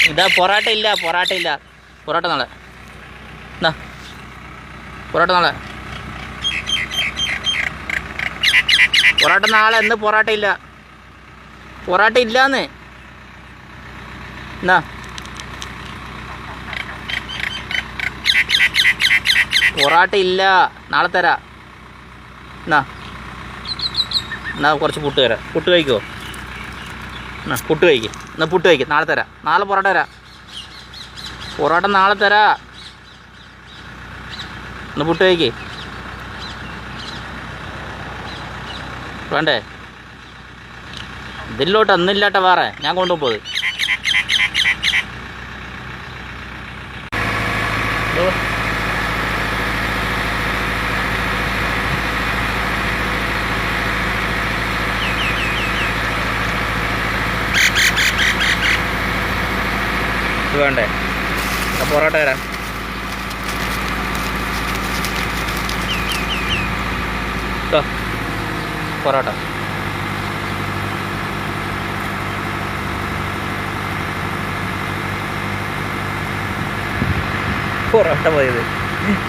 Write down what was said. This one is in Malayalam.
ഇതാ പൊറാട്ട ഇല്ല, പൊറാട്ട ഇല്ല. പൊറോട്ട നാളെ. എന്നാ പൊറോട്ട നാളെ. പൊറോട്ട നാളെ. ഇന്ന് പൊറോട്ട ഇല്ല. പൊറോട്ട ഇല്ലാന്ന്. എന്നാ പൊറോട്ട ഇല്ല, നാളെ തരാം. എന്നാ എന്നാ കുറച്ച് പുട്ട് തരാം. പുട്ട് കഴിക്കുമോ? എന്നാ പുട്ട് കഴിക്കും. എന്നാൽ പുട്ട് കഴിക്കും. നാളെ തരാം. നാളെ പൊറോട്ട തരാം. പൊറോട്ട നാളെ തരാം. ഒന്ന് പുട്ട് കഴിക്ക്. വേണ്ടേ? ഇതിലോട്ട് ഒന്നില്ലാട്ട വേറെ ഞാൻ കൊണ്ടുപോകുന്നത്. ഇത് വേണ്ടേ? പൊറോട്ട തരാം. പൊറോട്ട പൊറോട്ട പോയത്.